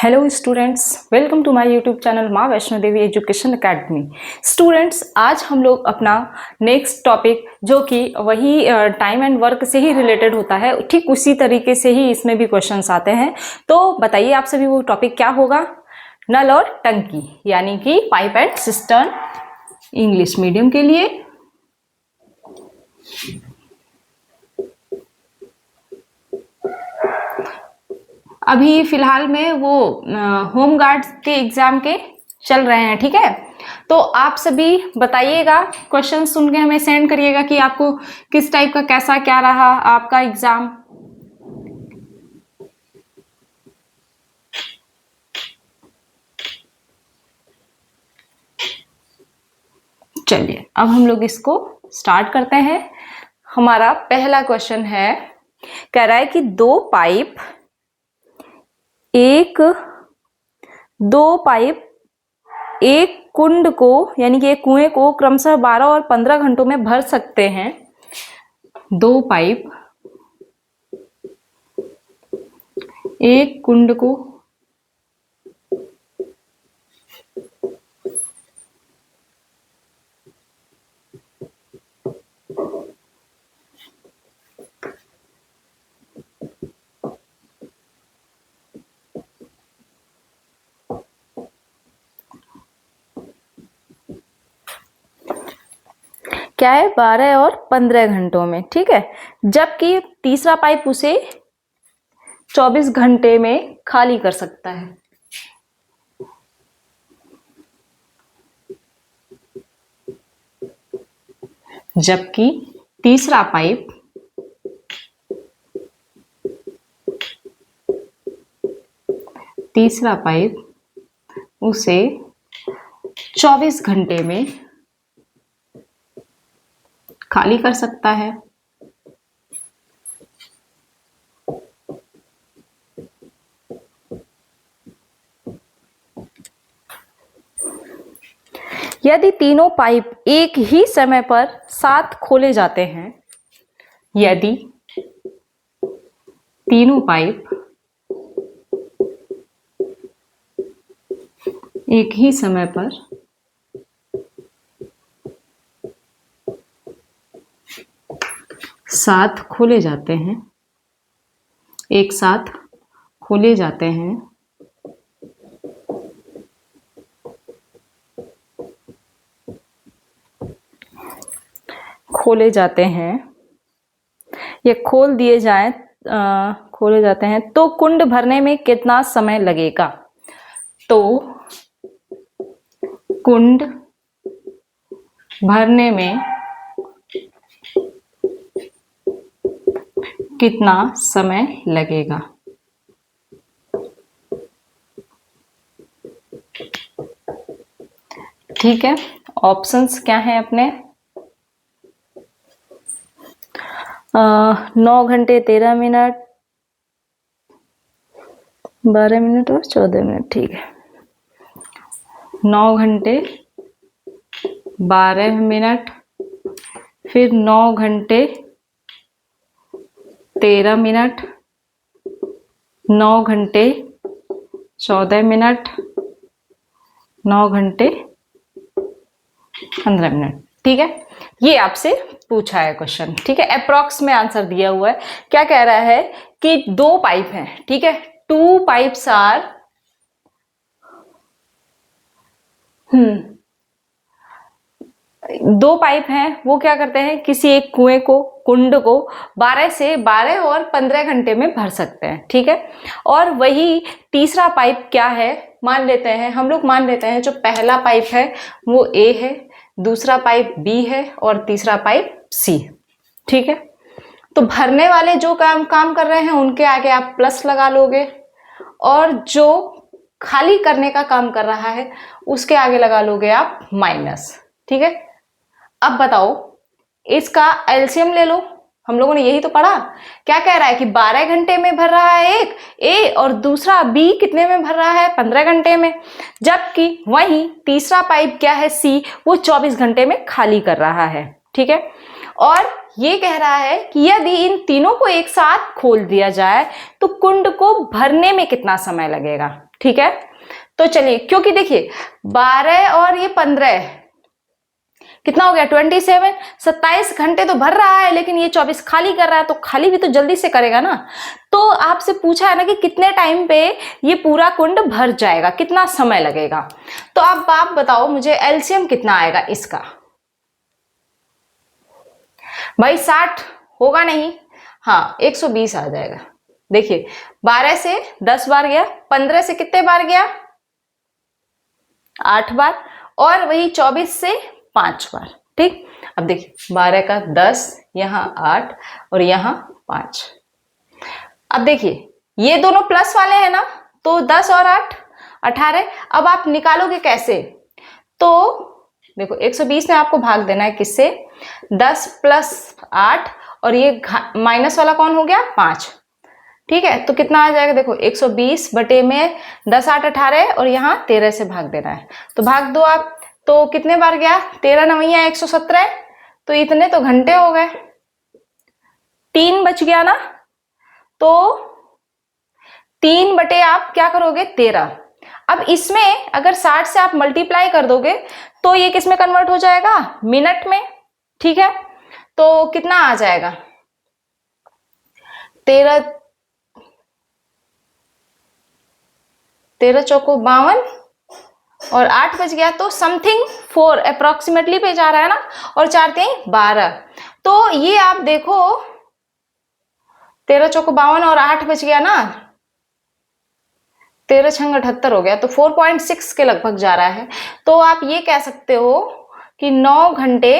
Hello students, welcome to my YouTube channel Maa Vaishno Devi education academy. Students, आज हम लोग अपना नेक्स्ट टॉपिक जो कि वही टाइम एंड वर्क से ही रिलेटेड होता है, ठीक उसी तरीके से ही इसमें भी क्वेश्चंस आते हैं। तो बताइए आप सभी वो टॉपिक क्या होगा? नल और टंकी, यानी कि pipe and cistern, English medium के लिए। अभी फिलहाल में वो होम गार्ड के एग्जाम के चल रहे हैं, ठीक है। तो आप सभी बताइएगा, क्वेश्चन सुन के हमें सेंड करिएगा कि आपको किस टाइप का कैसा क्या रहा आपका एग्जाम। चलिए अब हम लोग इसको स्टार्ट करते हैं। हमारा पहला क्वेश्चन है, कह रहा है कि दो पाइप एक कुंड को, यानी कि एक कुएं को क्रमशः 12 और 15 घंटों में भर सकते हैं। दो पाइप एक कुंड को क्या है 12 और 15 घंटों में, ठीक है। जबकि तीसरा पाइप उसे 24 घंटे में खाली कर सकता है। जबकि तीसरा पाइप उसे 24 घंटे में खाली कर सकता है। यदि तीनों पाइप एक ही समय पर साथ खोले जाते हैं, यदि तीनों पाइप एक ही समय पर साथ खोले जाते हैं, एक साथ खोले जाते हैं, या खोल दिए जाएं, खोले जाते हैं तो कुंड भरने में कितना समय लगेगा? तो कुंड भरने में कितना समय लगेगा? ठीक है, ऑप्शंस क्या हैं अपने? 9 घंटे 13 मिनट, 12 मिनट और 14 मिनट, ठीक है। 9 घंटे 12 मिनट, फिर 9 घंटे 13 मिनट, 9 घंटे 14 मिनट, 9 घंटे 15 मिनट, ठीक है। ये आपसे पूछा है क्वेश्चन, ठीक है। अप्रॉक्स में आंसर दिया हुआ है। क्या कह रहा है कि दो पाइप हैं, ठीक है। टू पाइप्स आर दो पाइप हैं, वो क्या करते हैं, किसी एक कुएं को, कुंड को 12 और 15 घंटे में भर सकते हैं, ठीक है। और वही तीसरा पाइप क्या है, मान लेते हैं हम लोग, मान लेते हैं जो पहला पाइप है वो ए है, दूसरा पाइप बी है और तीसरा पाइप सी, ठीक है। तो भरने वाले जो काम कर रहे हैं उनके आगे आप प्लस लगा लोगे, और जो खाली करने का काम कर रहा है उसके आगे लगा लोगे आप माइनस, ठीक है। अब बताओ, इसका एलसीएम ले लो, हम लोगों ने यही तो पढ़ा। क्या कह रहा है कि 12 घंटे में भर रहा है एक ए, और दूसरा बी कितने में भर रहा है? 15 घंटे में। जबकि वहीं तीसरा पाइप क्या है, सी, वो 24 घंटे में खाली कर रहा है, ठीक है। और ये कह रहा है कि यदि इन तीनों को एक साथ खोल दिया जाए तो कुंड को भरने में कितना समय लगेगा, ठीक है, तो चलिए, क्योंकि देखिए 12 और ये 15 कितना हो गया 27, 27 घंटे तो भर रहा है, लेकिन ये 24 खाली कर रहा है, तो खाली भी तो जल्दी से करेगा ना। तो आपसे पूछा है ना कि कितने टाइम पे ये पूरा कुंड भर जाएगा, कितना समय लगेगा। तो अब आप बताओ मुझे एलसीएम कितना आएगा इसका। भाई 60 होगा नहीं, हाँ 120 आ जाएगा। देखिए 12 से 10 बार गया, 15 से कितने बार गया 8 बार, और वही 24 से 5 बार। ठीक, अब देखिए 12 का 10, यहां 8 और यहां 5। अब देखिए ये दोनों प्लस वाले हैं ना, तो 10 और 8 18। अब आप निकालोगे कैसे, तो देखो 120 में आपको भाग देना है किससे, 10 प्लस 8, और ये माइनस वाला कौन हो गया 5। ठीक है, तो कितना आ जाएगा, देखो 120 बटे में 10 8 18, और यहाँ 13 से भाग देना है, तो भाग दो आप। तो कितने बार गया, 13 9 117, तो इतने तो घंटे हो गए, 3 बच गया ना। तो 3 बटे आप क्या करोगे 13। अब इसमें अगर 60 से आप मल्टीप्लाई कर दोगे तो ये किस में कन्वर्ट हो जाएगा, मिनट में। ठीक है, तो कितना आ जाएगा 13 चौको 52, और 8 बज गया, तो समथिंग 4 अप्रोक्सीमेटली पे जा रहा है ना, और 4 3 12। तो ये आप देखो 13 चौको 52 और 8 बज गया ना, 13 छंग 78 हो गया, तो 4.6 के लगभग जा रहा है। तो आप ये कह सकते हो कि 9 घंटे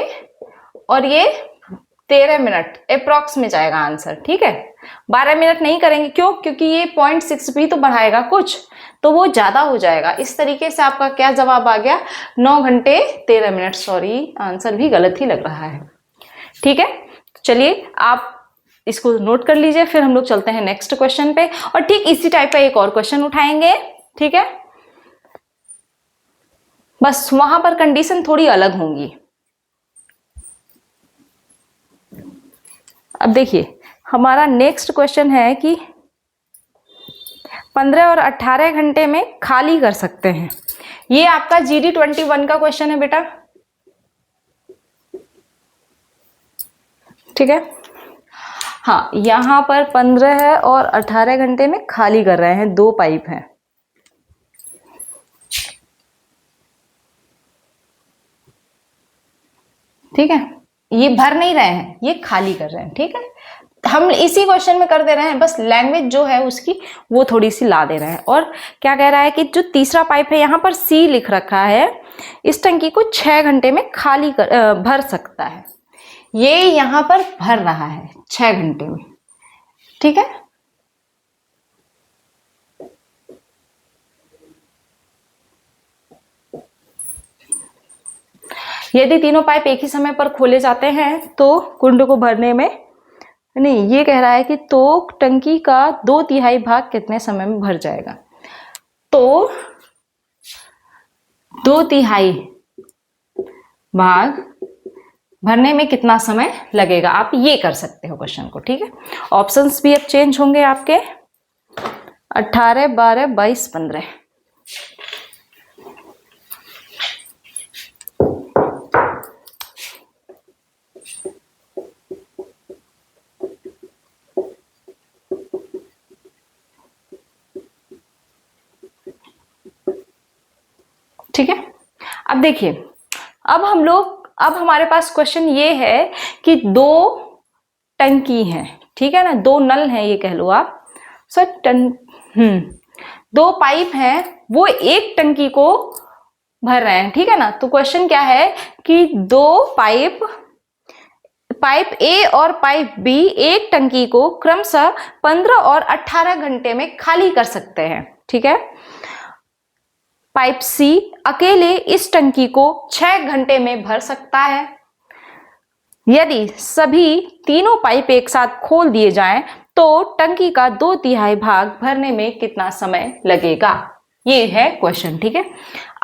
और ये 13 मिनट अप्रोक्स में जाएगा आंसर। ठीक है, 12 मिनट नहीं करेंगे, क्यों, क्योंकि ये 0.6 भी तो बढ़ाएगा कुछ, तो वो ज्यादा हो जाएगा। इस तरीके से आपका क्या जवाब आ गया, 9 घंटे 13 मिनट। सॉरी, आंसर भी गलत ही लग रहा है। ठीक है, चलिए आप इसको नोट कर लीजिए, फिर हम लोग चलते हैं नेक्स्ट क्वेश्चन पे, और ठीक इसी टाइप का एक और क्वेश्चन उठाएंगे। ठीक है, बस वहां पर कंडीशन थोड़ी अलग होंगी। अब देखिए हमारा नेक्स्ट क्वेश्चन है कि 15 और 18 घंटे में खाली कर सकते हैं। ये आपका GD 21 का क्वेश्चन है बेटा। ठीक है, हाँ यहां पर 15 है और 18 घंटे में खाली कर रहे हैं, 2 पाइप हैं। ठीक है, ये भर नहीं रहे हैं, ये खाली कर रहे हैं। ठीक है, हम इसी क्वेश्चन में कर दे रहे हैं, बस लैंग्वेज जो है उसकी वो थोड़ी सी ला दे रहे हैं। और क्या कह रहा है कि जो तीसरा पाइप है यहाँ पर C लिख रखा है, इस टंकी को 6 घंटे में खाली भर सकता है। ये यहाँ पर भर रहा है 6 घंटे में। ठीक है, यदि तीनों पाइप एक ही समय पर खोले जाते हैं तो कुंड को भरने में, नहीं ये कह रहा है कि तो टंकी का 2/3 भाग कितने समय में भर जाएगा। तो 2/3 भाग भरने में कितना समय लगेगा, आप ये कर सकते हो क्वेश्चन को। ठीक है, ऑप्शंस भी अब चेंज होंगे आपके, 18 12 22 15। ठीक है, अब देखिए, अब हमारे पास क्वेश्चन ये है कि 2 टंकी हैं। ठीक है ना, 2 नल हैं ये कह लो आप। सर 2 पाइप हैं, वो एक टंकी को भर रहे हैं। ठीक है ना, तो क्वेश्चन क्या है कि 2 पाइप ए और पाइप बी एक टंकी को क्रमशः 15 और 18 घंटे में खाली कर सकते हैं। ठीक है, पाइप सी अकेले इस टंकी को 6 घंटे में भर सकता है। यदि सभी तीनों पाइप एक साथ खोल दिए जाएं तो टंकी का 2/3 भाग भरने में कितना समय लगेगा, ये है क्वेश्चन। ठीक है,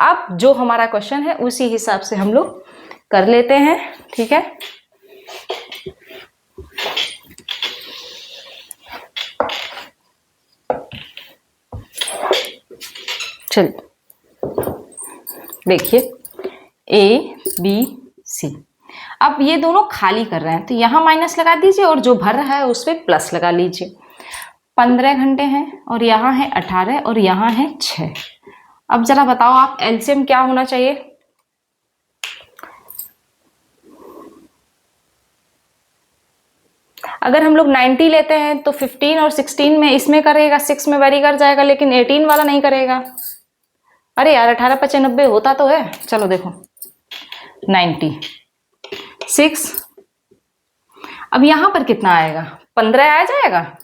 अब जो हमारा क्वेश्चन है उसी हिसाब से हम लोग कर लेते हैं। ठीक है, चलिए देखिए ए बी सी, अब ये दोनों खाली कर रहे हैं तो यहाँ माइनस लगा दीजिए और जो भर रहा है उस पर प्लस लगा लीजिए। 15 घंटे हैं और यहाँ है 18 और यहाँ है 6। अब जरा बताओ आप एलसीएम क्या होना चाहिए? अगर हम लोग 90 लेते हैं तो 15 और 16 में इसमें करेगा, 6 में वेरी कर जाएगा, लेकिन 18 वाला नहीं करेगा। अरे यार 18 × 5 = 90 होता तो है। चलो देखो 96, अब यहां पर कितना आएगा? 15 आ जाएगा।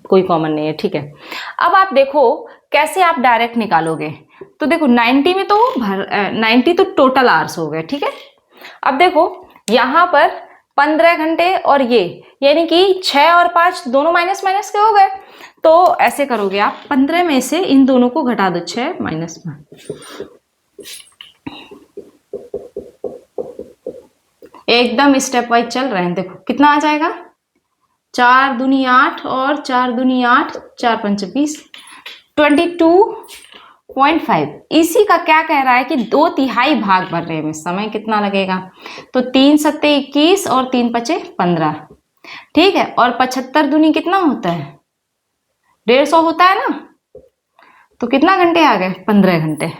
कोई कॉमन नहीं है, ठीक है। अब आप देखो कैसे आप डायरेक्ट निकालोगे। तो देखो 90 में तो 90 तो टोटल आवर्स हो गए, ठीक है। अब देखो यहां पर 15 घंटे और ये यानी कि 6 और 5 दोनों माइनस माइनस के हो गए। तो ऐसे करोगे आप 15 में से इन दोनों को घटा दो, 6 - 5। एकदम स्टेप वाइज चल रहे हैं। देखो कितना आ जाएगा? 4 दूनी 8 और 4 दूनी 8, 4 × 5 = 20, 22.5। इसी का क्या कह रहा है कि 2/3 भाग भरने में समय कितना लगेगा? तो 3 × 7 = 21 और 3 × 5 = 15, ठीक है। और 75 दूनी कितना होता है? 150 होता है ना। तो कितना घंटे आ गए? 15 घंटे।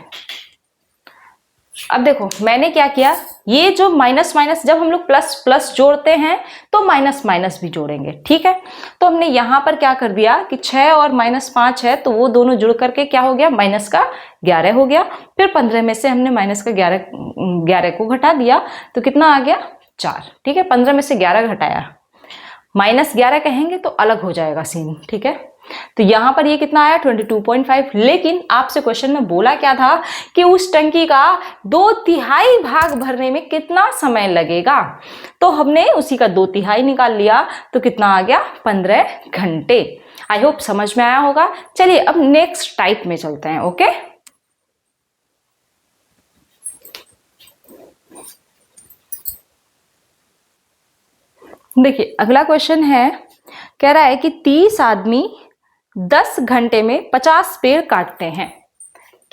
अब देखो मैंने क्या किया, ये जो माइनस माइनस जब हम लोग प्लस प्लस जोड़ते हैं तो माइनस माइनस भी जोड़ेंगे, ठीक है। तो हमने यहां पर क्या कर दिया कि 6 और -5 है तो वो दोनों जुड़ करके क्या हो गया? -11 हो गया। फिर 15 में से हमने -11 को घटा दिया तो कितना आ गया? 4, ठीक है। 15 में से 11 घटाया, -11 कहेंगे तो अलग हो जाएगा सीन, ठीक है। तो यहां पर ये कितना आया? 22.5। लेकिन आपसे क्वेश्चन में बोला क्या था कि उस टंकी का 2/3 भाग भरने में कितना समय लगेगा। तो हमने उसी का 2/3 निकाल लिया तो कितना आ गया? 15 घंटे। आई होप समझ में आया होगा। चलिए अब नेक्स्ट टाइप में चलते हैं। ओके, देखिए अगला क्वेश्चन है, कह रहा है कि 30 आदमी 10 घंटे में 50 पेड़ काटते हैं।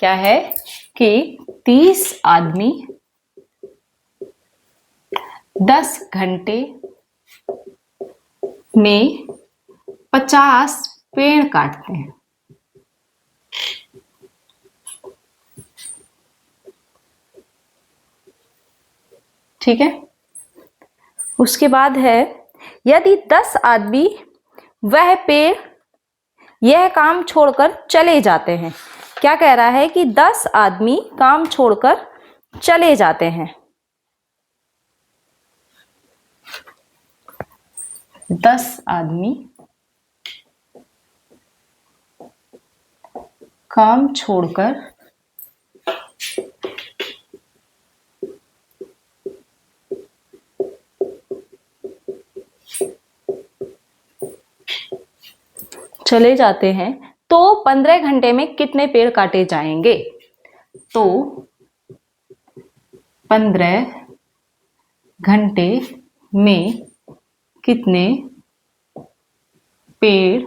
क्या है कि 30 आदमी 10 घंटे में 50 पेड़ काटते हैं। ठीक है। उसके बाद है, यदि 10 आदमी वह पेड़ यह काम छोड़कर चले जाते हैं। क्या कह रहा है कि 10 आदमी काम छोड़कर चले जाते हैं। 10 आदमी काम छोड़कर चले जाते हैं तो 15 घंटे में कितने पेड़ काटे जाएंगे? तो 15 घंटे में कितने पेड़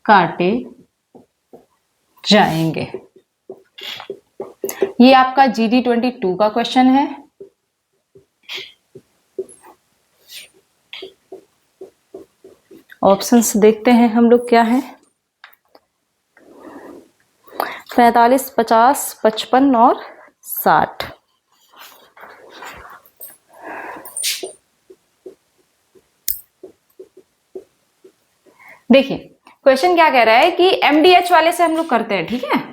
काटे जाएंगे? ये आपका GD 22 का क्वेश्चन है। ऑप्शंस देखते हैं हम लोग क्या है। 45, 50, 55 और 60। देखिए क्वेश्चन क्या कह रहा है कि MDH वाले से हम लोग करते हैं, ठीक है।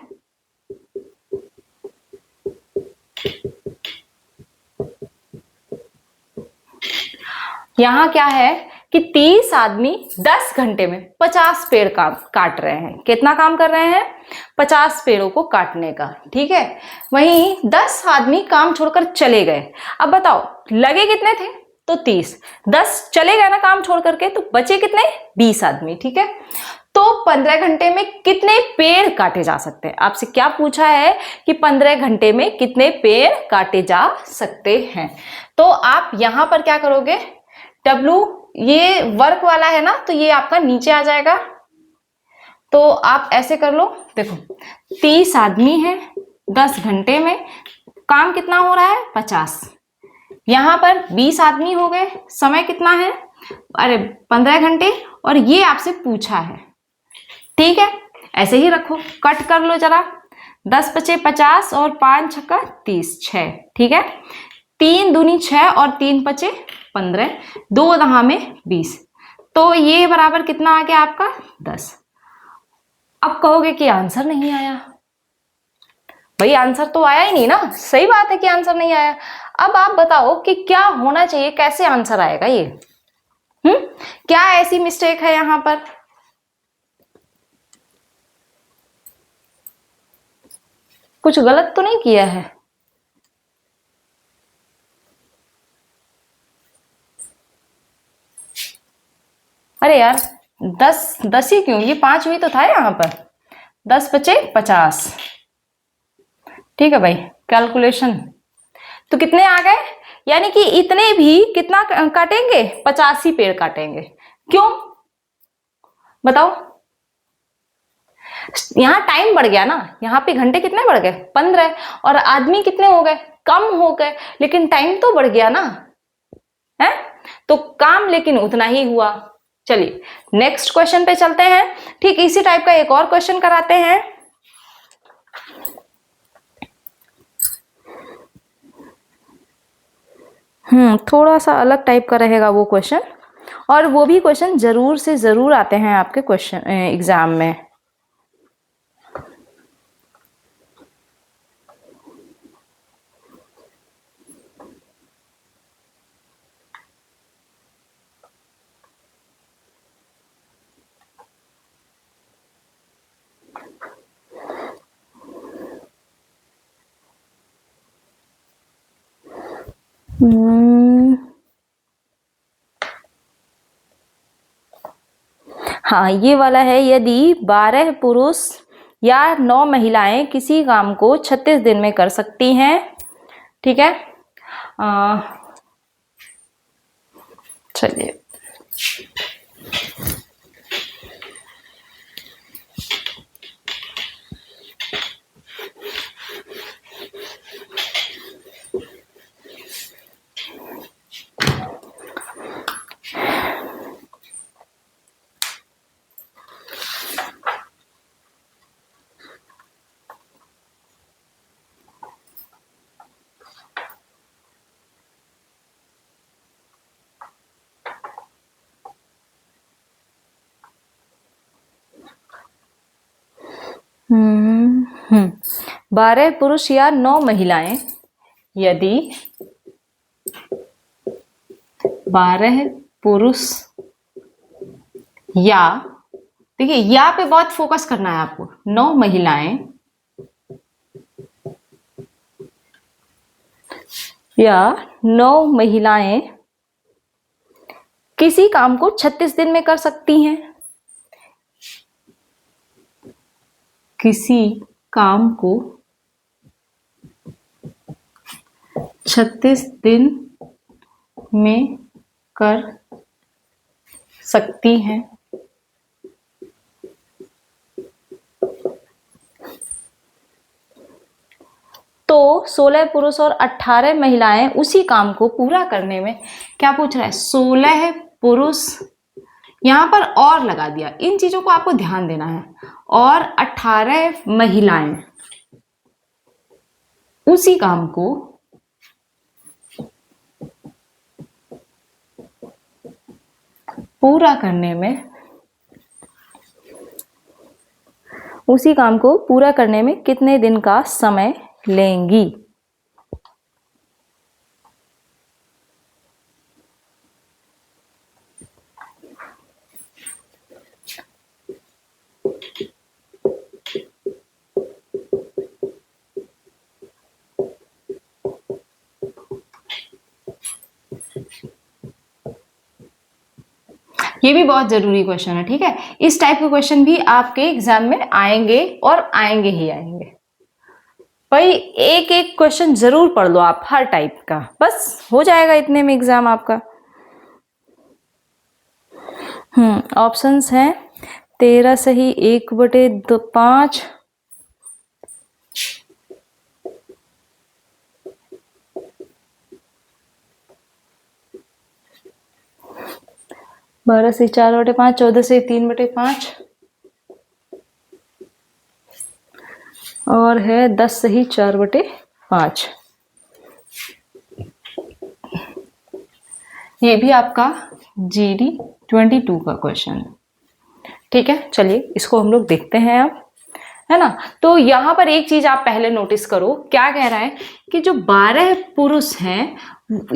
यहां क्या है कि 30 आदमी 10 घंटे में 50 पेड़ काट रहे हैं। कितना काम कर रहे हैं? 50 पेड़ों को काटने का, ठीक है। वहीं 10 आदमी काम छोड़कर चले गए। अब बताओ लगे कितने थे? तो 30, 10 चले गए ना काम छोड़ करके, तो बचे कितने? 20 आदमी, ठीक है। तो 15 घंटे में कितने पेड़ काटे जा सकते हैं? आपसे क्या पूछा है कि 15 घंटे में कितने पेड़ काटे जा सकते हैं। तो आप यहां पर क्या करोगे? W ये वर्क वाला है ना, तो ये आपका नीचे आ जाएगा तो आप ऐसे कर लो, देखो 30 आदमी है, 10 घंटे में काम कितना हो रहा है 50। यहां पर 20 आदमी हो गए, समय कितना है, अरे 15 घंटे, और ये आपसे पूछा है। ठीक है, ऐसे ही रखो, कट कर लो जरा, 10 बचे 50 और 5 छक्का 30, 6। ठीक है, 3 दूनी 6 और 3 बचे 15, 2 दहा में 20, तो ये बराबर कितना आ गया आपका 10। अब कहोगे कि आंसर नहीं आया, भाई आंसर तो आया ही नहीं ना, सही बात है कि आंसर नहीं आया। अब आप बताओ कि क्या होना चाहिए, कैसे आंसर आएगा ये? क्या ऐसी मिस्टेक है यहां पर? कुछ गलत तो नहीं किया है? अरे यार 10 ही क्यों, ये 5 भी तो था यहाँ पर, 10 बचे 50। ठीक है भाई, कैलकुलेशन तो कितने आ गए, यानी कि इतने भी कितना काटेंगे, 85 पेड़ काटेंगे। क्यों बताओ? यहाँ टाइम बढ़ गया ना, यहाँ पे घंटे कितने बढ़ गए 15, और आदमी कितने हो गए, कम हो गए, लेकिन टाइम तो बढ़ गया ना, है तो काम लेकिन उतना ही हुआ। चलिए नेक्स्ट क्वेश्चन पे चलते हैं। ठीक इसी टाइप का एक और क्वेश्चन कराते हैं। थोड़ा सा अलग टाइप का रहेगा वो क्वेश्चन, और वो भी क्वेश्चन जरूर से जरूर आते हैं आपके क्वेश्चन एग्जाम में। हाँ ये वाला है, यदि 12 पुरुष या 9 महिलाएं किसी काम को 36 दिन में कर सकती हैं, ठीक है, चलिए हम्म 12 पुरुष या 9 महिलाएं, यदि 12 पुरुष या, देखिए या पे बहुत फोकस करना है आपको, 9 महिलाएं या 9 महिलाएं किसी काम को 36 दिन में कर सकती हैं, किसी काम को 36 दिन में कर सकती हैं, तो 16 पुरुष और 18 महिलाएं उसी काम को पूरा करने में, क्या पूछ रहा है, 16 पुरुष, यहां पर और लगा दिया, इन चीजों को आपको ध्यान देना है, और 18 महिलाएं उसी काम को पूरा करने में, उसी काम को पूरा करने में कितने दिन का समय लेंगी? ये भी बहुत जरूरी क्वेश्चन है, ठीक है, इस टाइप के क्वेश्चन भी आपके एग्जाम में आएंगे और आएंगे ही आएंगे। भाई एक एक क्वेश्चन जरूर पढ़ लो आप, हर टाइप का, बस हो जाएगा इतने में एग्जाम आपका। ऑप्शंस हैं 13 सही 1/5। बारह से 4/5, 14 से 3/5 और है 10 सही 4/5। ये भी आपका GD 22 का क्वेश्चन है। ठीक है, चलिए इसको हम लोग देखते हैं अब, है ना। तो यहाँ पर एक चीज आप पहले नोटिस करो, क्या कह रहा है कि जो 12 पुरुष हैं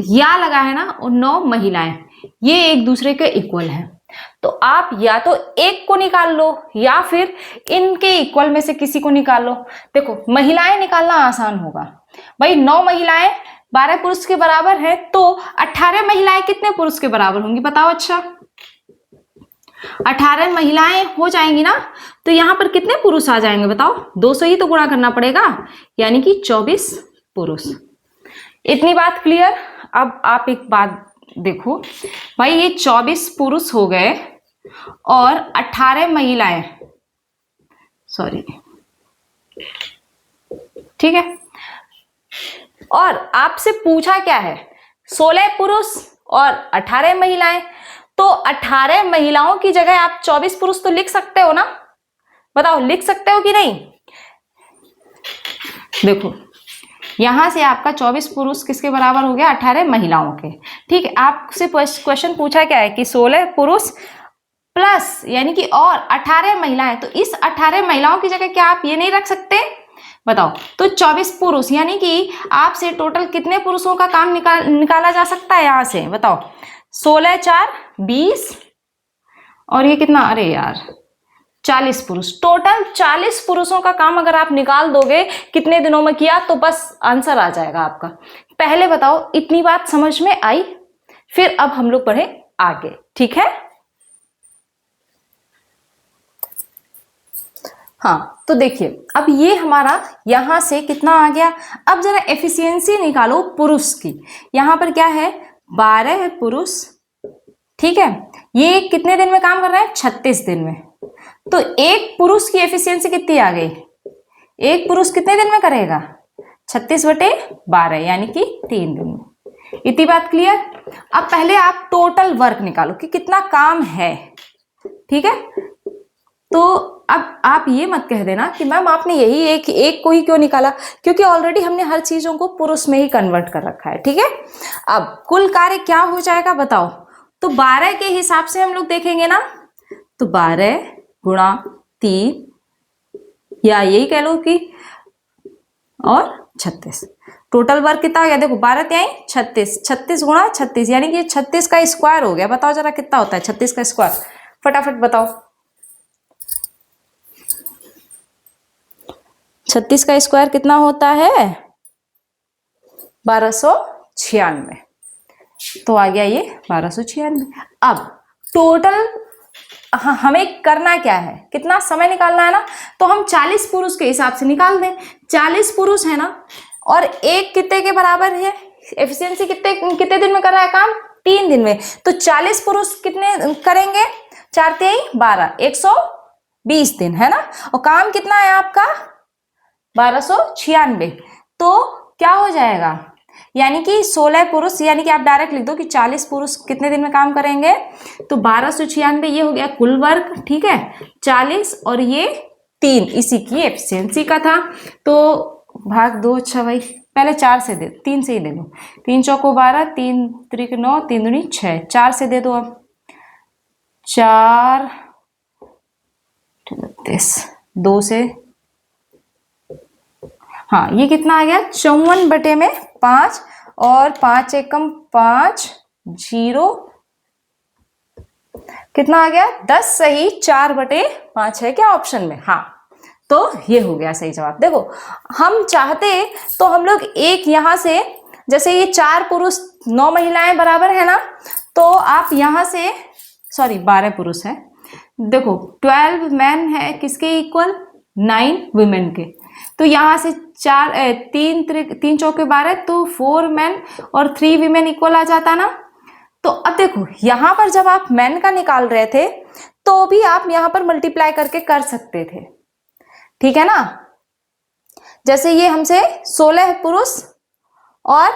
या लगा है ना और 9 महिलाएं, ये एक दूसरे के इक्वल हैं। तो आप या तो एक को निकाल लो या फिर इनके इक्वल में से किसी को निकाल लो। देखो महिलाएं निकालना आसान होगा भाई, 9 महिलाएं 12 पुरुष के बराबर है, तो 18 महिलाएं कितने पुरुष के बराबर होंगी बताओ। अच्छा 18 महिलाएं हो जाएंगी ना, तो यहां पर कितने पुरुष आ जाएंगे बताओ। 200 ही तो गुणा करना पड़ेगा, यानी कि 24 पुरुष। इतनी बात क्लियर। अब आप एक बात देखो भाई, ये 24 पुरुष हो गए और 18 महिलाएं, सॉरी, ठीक है। और आपसे पूछा क्या है, 16 पुरुष और 18 महिलाएं। तो 18 महिलाओं की जगह आप 24 पुरुष तो लिख सकते हो ना, बताओ लिख सकते हो कि नहीं। देखो यहां से आपका 24 पुरुष किसके बराबर हो गया, 18 महिलाओं के। ठीक है, आपसे क्वेश्चन पूछा क्या है कि 16 पुरुष प्लस यानी कि और 18 महिलाएं, तो इस 18 महिलाओं की जगह क्या आप ये नहीं रख सकते बताओ। तो 24 पुरुष यानी कि आपसे टोटल कितने पुरुषों का काम निकाला जा सकता है यहां से बताओ। 16 4 20 और ये कितना, अरे यार 40 पुरुष। टोटल 40 पुरुषों का काम अगर आप निकाल दोगे कितने दिनों में किया, तो बस आंसर आ जाएगा आपका। पहले बताओ इतनी बात समझ में आई, फिर अब हम लोग बढ़े आगे। ठीक है, हाँ तो देखिए अब ये हमारा यहां से कितना आ गया। अब जरा एफिशिएंसी निकालो पुरुष की। यहां पर क्या है, 12 पुरुष, ठीक है। ये कितने दिन में काम कर रहा है, 36 दिन में। तो एक पुरुष की एफिशिएंसी कितनी आ गई, एक पुरुष कितने दिन में करेगा, 36/12 यानी कि 3 दिन में। इतनी बात क्लियर। अब पहले आप टोटल वर्क निकालो कि कितना काम है, ठीक है। तो अब आप ये मत कह देना कि मैम आपने यही एक को ही क्यों निकाला, क्योंकि ऑलरेडी हमने हर चीजों को पुरुष में ही कन्वर्ट कर रखा है, ठीक है। अब कुल कार्य क्या हो जाएगा बताओ। तो 12 के हिसाब से हम लोग देखेंगे ना, तो 12 गुणा 3 या यही कह लो कि और 36, टोटल वर्क कितना हो गया। देखो 12 त्याई 36, 36 गुणा 36 यानी कि 36 का स्क्वायर हो गया। बताओ जरा कितना होता है 36 का स्क्वायर, फटाफट बताओ। 36 का स्क्वायर कितना होता है, 1296। तो आ गया ये 1296। अब टोटल हमें करना क्या है, कितना समय निकालना है ना, तो हम 40 पुरुष के हिसाब से निकाल दें। 40 पुरुष है ना, और एक कितने के बराबर है, एफिशिएंसी कितने दिन में कर रहा है काम, 3 दिन में। तो 40 पुरुष कितने करेंगे, 4 3 12, 120 दिन है ना। और काम कितना है आपका 1296। तो क्या हो जाएगा, यानी कि 16 पुरुष, यानी कि आप डायरेक्ट लिख दो कि 40 पुरुष कितने दिन में काम करेंगे। तो 1296 ये हो गया कुल वर्क, ठीक है। 40 और ये 3 इसी की एफिशिएंसी का था। तो भाग 2, अच्छा भाई पहले 4 से दे, 3 से ही दे दो। 3 चौको 12, 3 त्रिक 9, 3 दूनी 6, 4 से दे दो। अब 4 32, 2 से, हाँ ये कितना आ गया 54/5 और 5 एकम 5 0 कितना आ गया 10 सही 4/5 है क्या ऑप्शन में। हाँ तो ये हो गया सही जवाब। देखो हम चाहते तो हम लोग एक यहां से, जैसे ये 4 पुरुष 9 महिलाएं बराबर है ना, तो आप यहां से, सॉरी 12 पुरुष है, देखो 12 मैन है किसके इक्वल, 9 वुमेन के। तो यहां से 3 चौके 12, तो 4 मैन और 3 वीमेन इक्वल आ जाता ना। तो अब देखो यहां पर जब आप मैन का निकाल रहे थे तो भी आप यहाँ पर मल्टीप्लाई करके कर सकते थे, ठीक है ना। जैसे ये हमसे 16 पुरुष और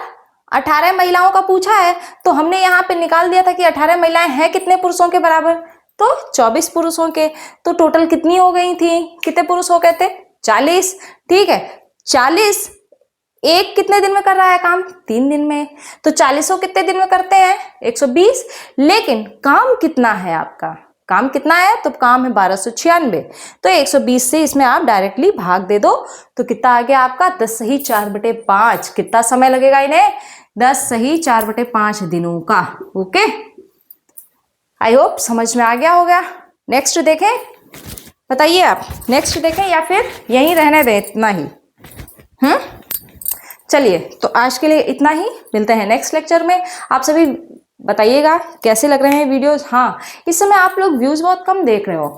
18 महिलाओं का पूछा है, तो हमने यहाँ पे निकाल दिया था कि 18 महिलाएं हैं कितने पुरुषों के बराबर, तो 24 पुरुषों के। तो टोटल कितनी हो गई थी, कितने पुरुष हो गए थे, 40, ठीक है। 40 एक कितने दिन में कर रहा है काम, 3 दिन में। तो 40 कितने दिन में करते हैं, 120। लेकिन काम कितना है आपका, काम कितना है, तो काम है 1296। तो 120 से इसमें आप डायरेक्टली भाग दे दो, तो कितना आ गया आपका 10 सही 4/5। कितना समय लगेगा इन्हें, 10 सही 4/5 दिनों का। ओके, आई होप समझ में आ गया होगा। नेक्स्ट देखें, बताइए आप नेक्स्ट देखें या फिर यहीं रहने दें इतना ही। चलिए, तो आज के लिए इतना ही, मिलते हैं नेक्स्ट लेक्चर में। आप सभी बताइएगा कैसे लग रहे हैं वीडियोस। हाँ, इस समय आप लोग व्यूज बहुत कम देख रहे हो,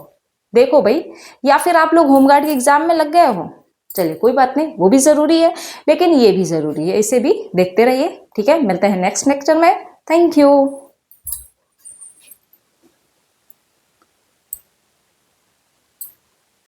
देखो भाई, या फिर आप लोग होमगार्ड के एग्जाम में लग गए हो। चलिए कोई बात नहीं, वो भी जरूरी है, लेकिन ये भी जरूरी है, इसे भी देखते रहिए, ठीक है। मिलते हैं नेक्स्ट लेक्चर में। Thank you.